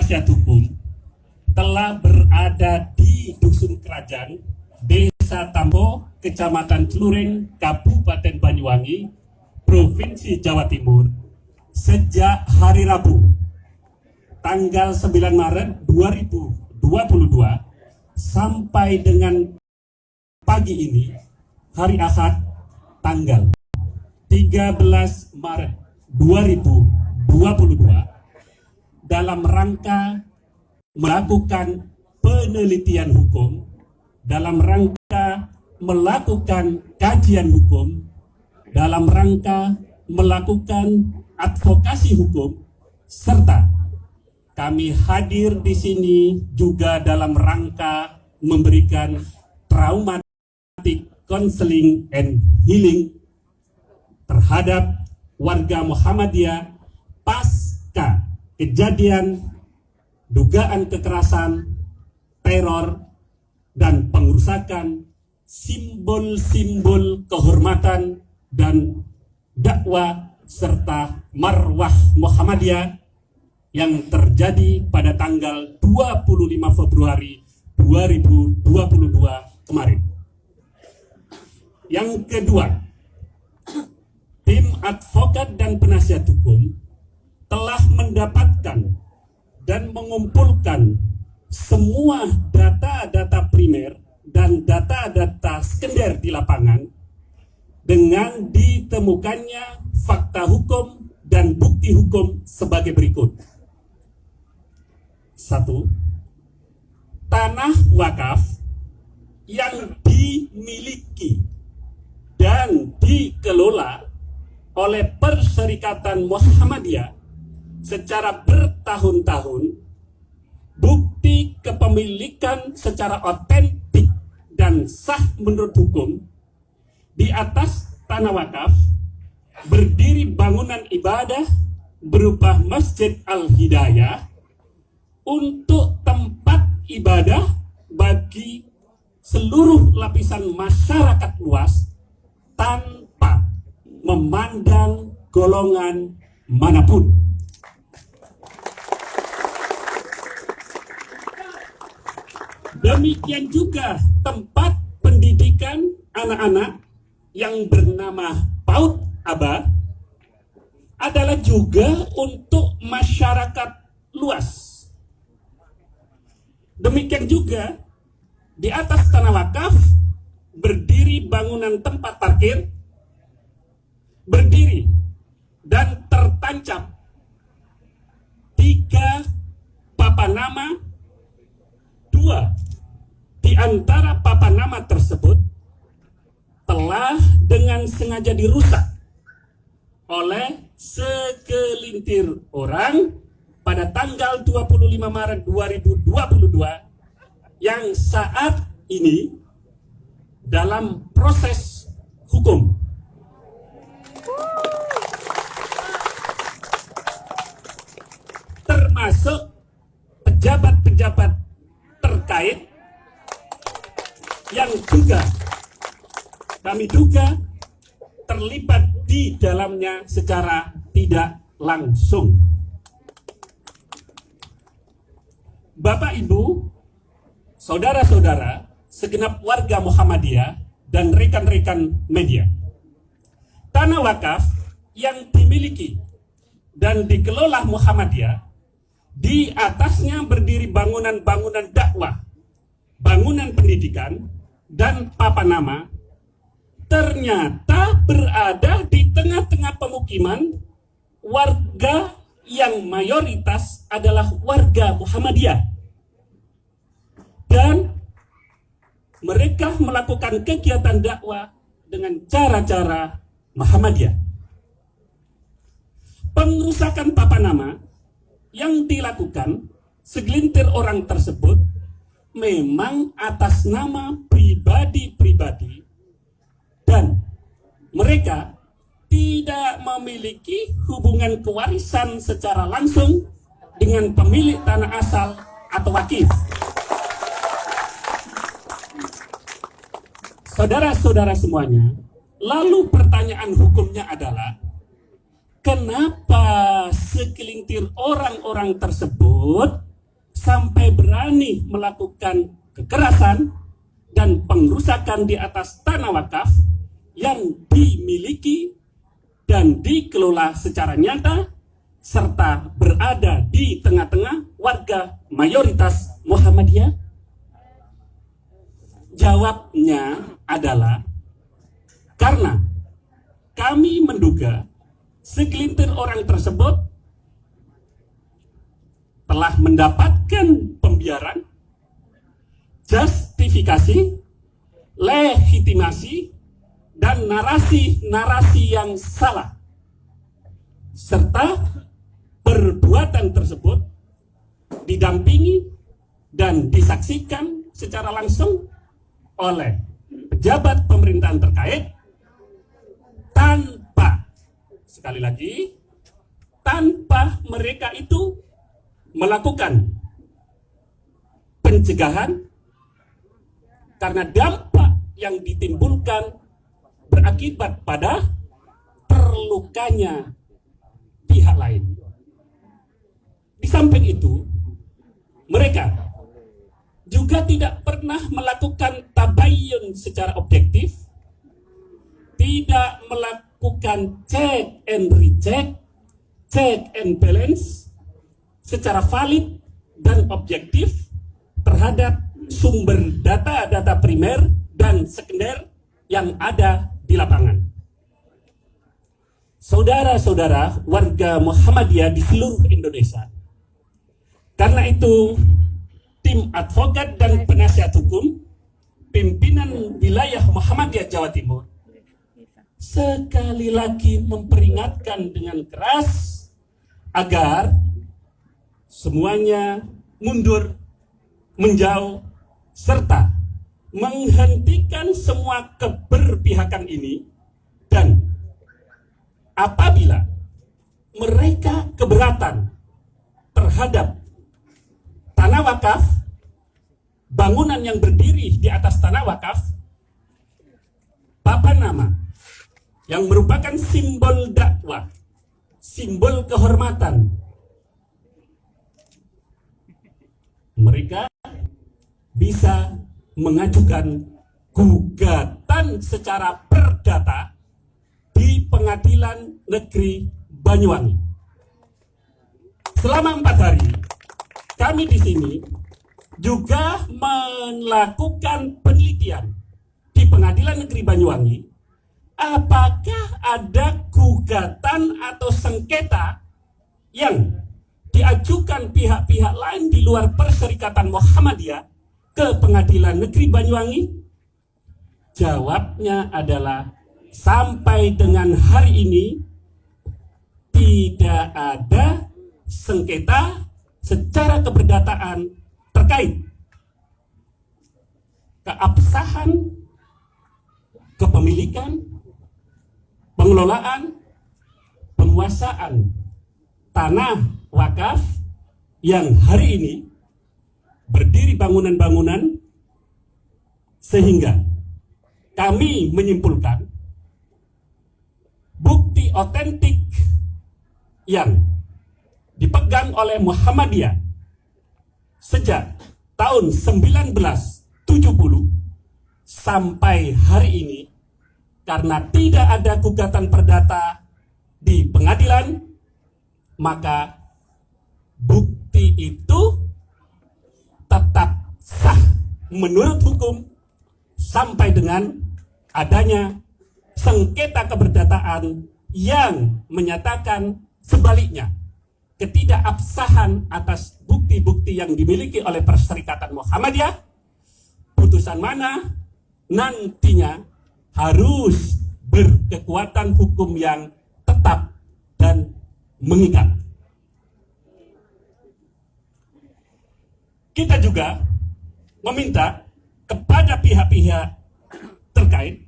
penasihat hukum telah berada di Dusun Kerajaan, Desa Tambo, Kecamatan Celureng, Kabupaten Banyuwangi, Provinsi Jawa Timur, sejak hari Rabu, tanggal 9 Maret 2022, sampai dengan pagi ini, hari Ahad, tanggal 13 Maret 2022, dalam rangka melakukan penelitian hukum, dalam rangka melakukan kajian hukum, dalam rangka melakukan advokasi hukum, serta kami hadir di sini juga dalam rangka memberikan traumatic counseling and healing terhadap warga Muhammadiyah pasca kejadian dugaan kekerasan, teror, dan pengerusakan simbol-simbol kehormatan dan dakwah serta marwah Muhammadiyah yang terjadi pada tanggal 25 Februari 2022 kemarin. Yang kedua, tim advokat dan penasihat hukum telah mendapatkan dan mengumpulkan semua data-data primer dan data-data sekunder di lapangan dengan ditemukannya fakta hukum dan bukti hukum sebagai berikut. 1. Tanah wakaf yang dimiliki dan dikelola oleh Perserikatan Muhammadiyah secara bertahun-tahun, bukti kepemilikan secara otentik dan sah menurut hukum. Di atas tanah wakaf berdiri bangunan ibadah berupa Masjid Al-Hidayah untuk tempat ibadah bagi seluruh lapisan masyarakat luas tanpa memandang golongan manapun. Demikian juga tempat pendidikan anak-anak yang bernama PAUD Aba adalah juga untuk masyarakat luas. Demikian juga di atas tanah wakaf berdiri bangunan tempat parkir, berdiri dan tertancap 3 papan nama. 2 di antara papan nama tersebut telah dengan sengaja dirusak oleh segelintir orang pada tanggal 25 Maret 2022 yang saat ini dalam proses hukum. Termasuk pejabat-pejabat terkait yang juga kami duga terlibat di dalamnya secara tidak langsung. Bapak, Ibu, saudara-saudara, segenap warga Muhammadiyah dan rekan-rekan media, tanah wakaf yang dimiliki dan dikelola Muhammadiyah, di atasnya berdiri bangunan-bangunan dakwah, bangunan pendidikan, dan papan nama, ternyata berada di tengah-tengah pemukiman warga yang mayoritas adalah warga Muhammadiyah. Dan mereka melakukan kegiatan dakwah dengan cara-cara Muhammadiyah. Pengerusakan papan nama yang dilakukan segelintir orang tersebut memang atas nama pribadi-pribadi, dan mereka tidak memiliki hubungan kewarisan secara langsung dengan pemilik tanah asal atau wakif. Saudara-saudara semuanya, lalu pertanyaan hukumnya adalah, kenapa segelintir orang-orang tersebut sampai berani melakukan kekerasan dan pengrusakan di atas tanah wakaf yang dimiliki dan dikelola secara nyata serta berada di tengah-tengah warga mayoritas Muhammadiyah? Jawabnya adalah karena kami menduga segelintir orang tersebut telah mendapatkan pembiaran, justifikasi, legitimasi, dan narasi-narasi yang salah, serta perbuatan tersebut didampingi dan disaksikan secara langsung oleh pejabat pemerintahan terkait tanpa, sekali lagi, tanpa mereka itu melakukan pencegahan, karena dampak yang ditimbulkan berakibat pada terlukanya pihak lain. Di samping itu, mereka juga tidak pernah melakukan tabayyun secara objektif, tidak melakukan check and recheck, check and balance secara valid dan objektif terhadap sumber data-data primer dan sekunder yang ada di lapangan. Saudara-saudara warga Muhammadiyah di seluruh Indonesia, karena itu tim advokat dan penasihat hukum pimpinan wilayah Muhammadiyah Jawa Timur sekali lagi memperingatkan dengan keras agar semuanya mundur, menjauh, serta menghentikan semua keberpihakan ini, dan apabila mereka keberatan terhadap tanah wakaf, bangunan yang berdiri di atas tanah wakaf, papan nama yang merupakan simbol dakwah, simbol kehormatan, mereka bisa mengajukan gugatan secara perdata di Pengadilan Negeri Banyuwangi. Selama 4 hari, kami di sini juga melakukan penelitian di Pengadilan Negeri Banyuwangi, apakah ada gugatan atau sengketa yang diajukan pihak-pihak lain di luar Perserikatan Muhammadiyah ke Pengadilan Negeri Banyuwangi? Jawabnya adalah sampai dengan hari ini tidak ada sengketa secara keperdataan terkait keabsahan, kepemilikan, pengelolaan, penguasaan tanah wakaf yang hari ini berdiri bangunan-bangunan, sehingga kami menyimpulkan bukti otentik yang dipegang oleh Muhammadiyah sejak tahun 1970 sampai hari ini, karena tidak ada gugatan perdata di pengadilan, maka bukti itu tetap sah menurut hukum sampai dengan adanya sengketa keperdataan yang menyatakan sebaliknya, ketidakabsahan atas bukti-bukti yang dimiliki oleh Perserikatan Muhammadiyah. Putusan mana nantinya harus berkekuatan hukum yang tetap dan mengikat. Kita juga meminta kepada pihak-pihak terkait,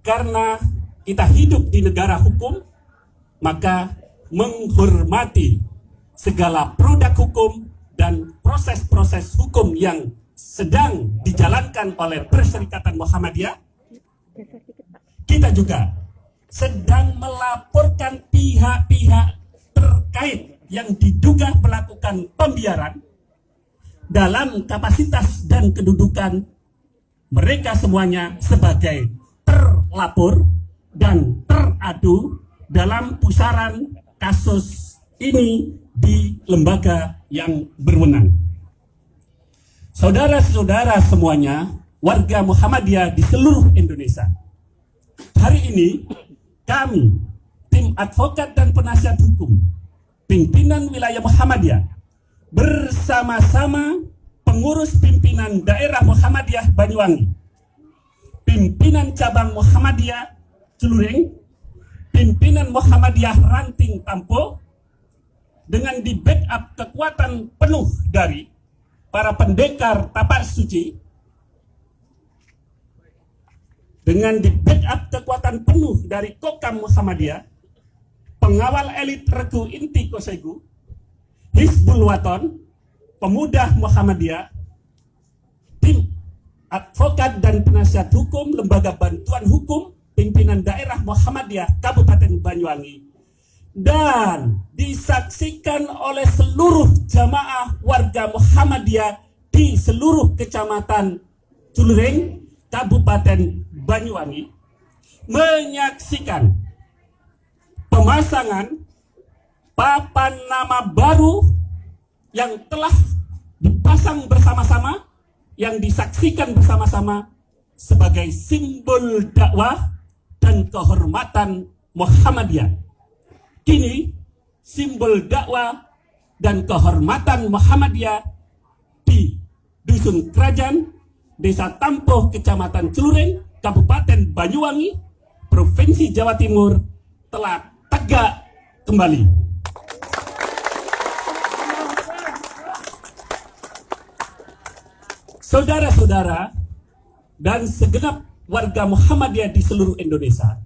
karena kita hidup di negara hukum, maka menghormati segala produk hukum dan proses-proses hukum yang sedang dijalankan oleh Perserikatan Muhammadiyah. Kita juga sedang melaporkan pihak-pihak terkait yang diduga melakukan pembiaran dalam kapasitas dan kedudukan mereka semuanya sebagai terlapor dan teradu dalam pusaran kasus ini di lembaga yang berwenang. Saudara-saudara semuanya, warga Muhammadiyah di seluruh Indonesia, hari ini kami, tim advokat dan penasihat hukum, pimpinan wilayah Muhammadiyah, bersama-sama pengurus pimpinan daerah Muhammadiyah Banyuwangi, pimpinan cabang Muhammadiyah Celureng, pimpinan Muhammadiyah Ranting Tampo, dengan di backup kekuatan penuh dari para pendekar tapak suci, dengan di backup kekuatan penuh dari Kokam Muhammadiyah, pengawal elit Regu Inti Kosegu, Hizbul Waton, pemuda Muhammadiyah, tim advokat dan penasihat hukum, lembaga bantuan hukum, pimpinan daerah Muhammadiyah Kabupaten Banyuwangi, dan disaksikan oleh seluruh jamaah warga Muhammadiyah di seluruh kecamatan Culureng, Kabupaten Banyuwangi, menyaksikan pemasangan papan nama baru yang telah dipasang bersama-sama, yang disaksikan bersama-sama sebagai simbol dakwah dan kehormatan Muhammadiyah. Kini simbol dakwah dan kehormatan Muhammadiyah di Dusun Kerajaan, Desa Tampoh, Kecamatan Celureng, Kabupaten Banyuwangi, Provinsi Jawa Timur telah tegak kembali. Saudara-saudara dan segenap warga Muhammadiyah di seluruh Indonesia,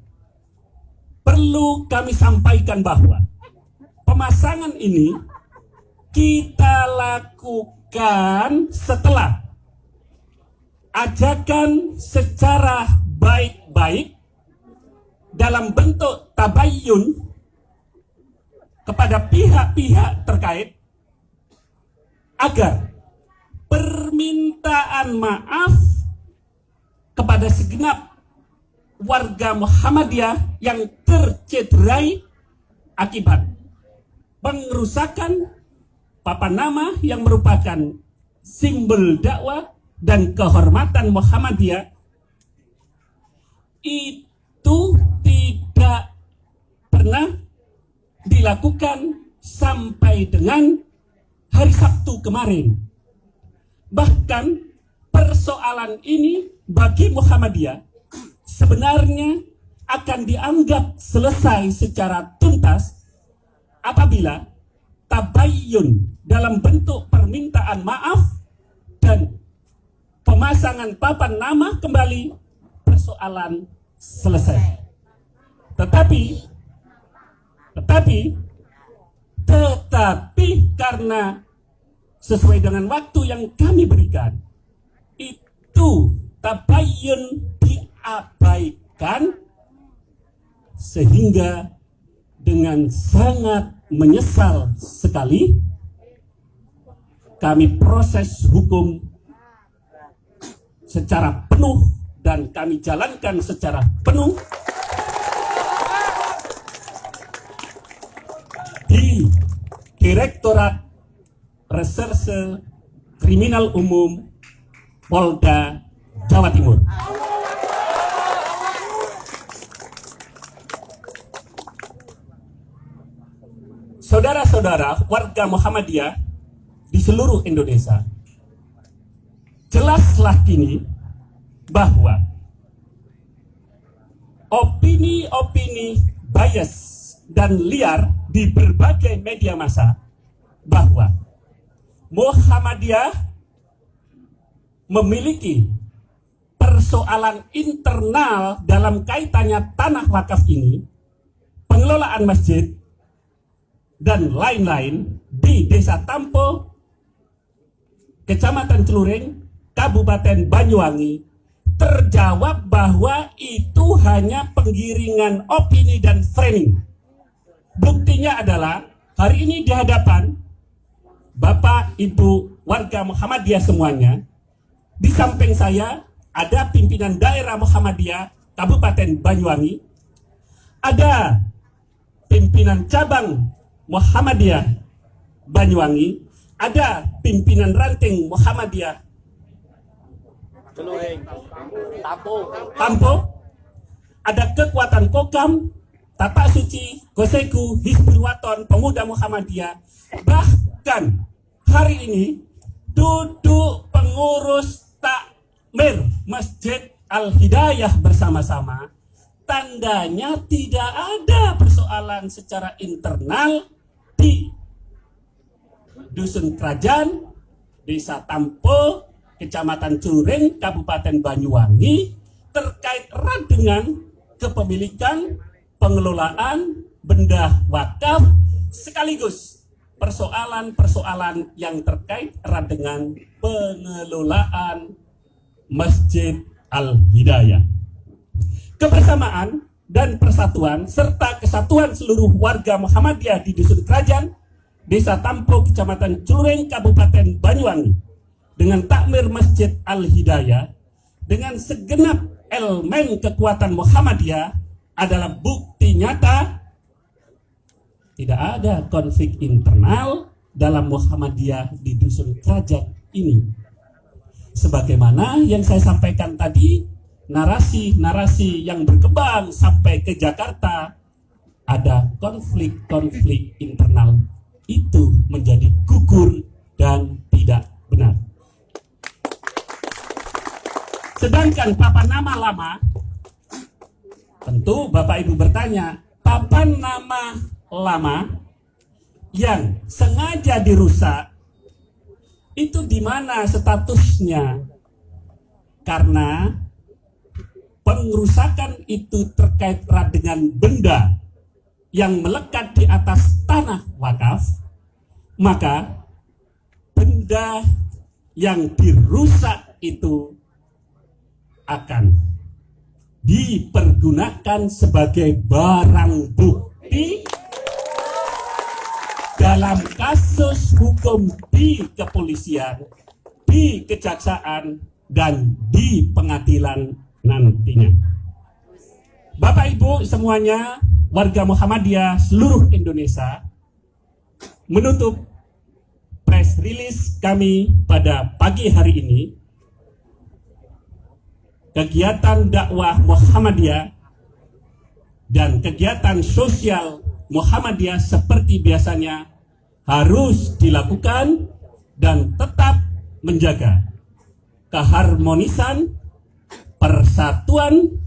perlu kami sampaikan bahwa pemasangan ini kita lakukan setelah ajakan secara baik-baik dalam bentuk tabayyun kepada pihak-pihak terkait agar permintaan maaf kepada segenap warga Muhammadiyah yang tercederai akibat pengrusakan papan nama yang merupakan simbol dakwah dan kehormatan Muhammadiyah itu tidak pernah dilakukan sampai dengan hari Sabtu kemarin. Bahkan persoalan ini bagi Muhammadiyah sebenarnya akan dianggap selesai secara tuntas apabila tabayyun dalam bentuk permintaan maaf dan pemasangan papan nama kembali, persoalan selesai. Tetapi karena sesuai dengan waktu yang kami berikan, itu tabayyun diabaikan, sehingga dengan sangat menyesal sekali kami proses hukum secara penuh dan kami jalankan secara penuh di Direktorat Reserse Kriminal Umum Polda Jawa Timur. Saudara-saudara warga Muhammadiyah di seluruh Indonesia, jelaslah kini bahwa opini-opini bias dan liar di berbagai media massa bahwa Muhammadiyah memiliki persoalan internal dalam kaitannya tanah wakaf ini, pengelolaan masjid, dan lain-lain di Desa Tampoh, Kecamatan Celureng, Kabupaten Banyuwangi, terjawab bahwa itu hanya penggiringan opini dan framing. Buktinya adalah hari ini di hadapan Bapak, Ibu, warga Muhammadiyah semuanya, di samping saya ada pimpinan daerah Muhammadiyah Kabupaten Banyuwangi, ada pimpinan cabang Muhammadiyah Banyuwangi, ada pimpinan ranting Muhammadiyah Tampo, ada kekuatan Kokam, Tapak Suci, Goseku, Hizbul Waton, Pemuda Muhammadiyah, bahkan hari ini duduk pengurus takmir Masjid Al-Hidayah bersama-sama. Tandanya tidak ada persoalan secara internal di Dusun Kerajaan, Desa Tampo, Kecamatan Curing, Kabupaten Banyuwangi, terkait erat dengan kepemilikan, pengelolaan benda wakaf, sekaligus persoalan-persoalan yang terkait erat dengan pengelolaan Masjid Al-Hidayah. Kebersamaan dan persatuan serta kesatuan seluruh warga Muhammadiyah di Dusun Kerajaan, Desa Tampo, Kecamatan Curing, Kabupaten Banyuwangi, dengan takmir Masjid Al-Hidayah, dengan segenap elemen kekuatan Muhammadiyah adalah bukti nyata tidak ada konflik internal dalam Muhammadiyah di Dusun Kerajaan ini. Sebagaimana yang saya sampaikan tadi, narasi-narasi yang berkembang sampai ke Jakarta, ada konflik-konflik internal, itu menjadi gugur dan tidak benar. Sedangkan papan nama lama, tentu Bapak Ibu bertanya, papan nama lama yang sengaja dirusak itu di mana statusnya? Karena pengerusakan itu terkait erat dengan benda yang melekat di atas tanah wakaf, maka benda yang dirusak itu akan dipergunakan sebagai barang bukti dalam kasus hukum di kepolisian, di kejaksaan, dan di pengadilan nantinya. Bapak Ibu semuanya, warga Muhammadiyah seluruh Indonesia, menutup press release kami pada pagi hari ini, kegiatan dakwah Muhammadiyah dan kegiatan sosial Muhammadiyah seperti biasanya harus dilakukan dan tetap menjaga keharmonisan, persatuan,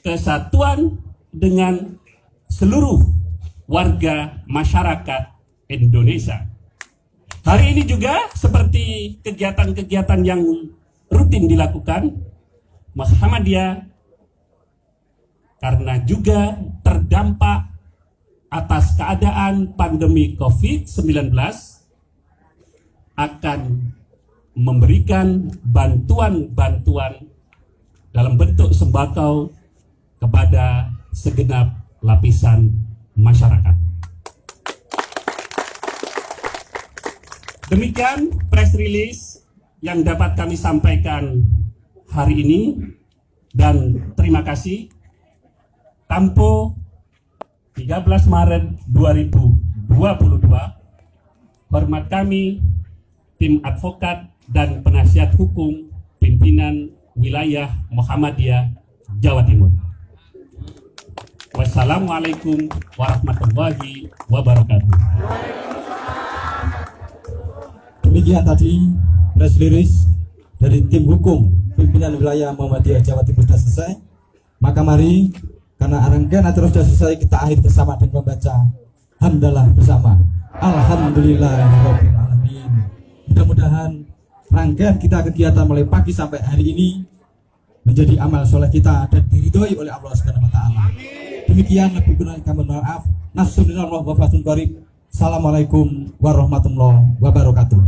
kesatuan dengan seluruh warga masyarakat Indonesia. Hari ini juga seperti kegiatan-kegiatan yang rutin dilakukan, Muhammadiyah karena juga terdampak atas keadaan pandemi COVID-19 akan memberikan bantuan-bantuan dalam bentuk sembako kepada segenap lapisan masyarakat. Demikian press release yang dapat kami sampaikan hari ini, dan terima kasih. Tampo 13 Maret 2022, hormat kami tim advokat dan penasihat hukum pimpinan wilayah Muhammadiyah Jawa Timur. Wassalamualaikum warahmatullahi wabarakatuh. Demikian tadi press release dari tim hukum pimpinan wilayah Muhammadiyah Jawa Timur sudah selesai. Maka mari, karena rangkaian acara sudah selesai, kita akhiri bersama dengan membaca hamdalah bersama. Alhamdulillahirabbil alamin. Mudah-mudahan rangkaian kita kegiatan mulai pagi sampai hari ini menjadi amal soleh kita dan diridhoi oleh Allah Subhanahu wa taala. Demikian, lebih kurang kami mohon maaf. Nasrulillah wa fathun qarib. Assalamualaikum warahmatullahi wabarakatuh.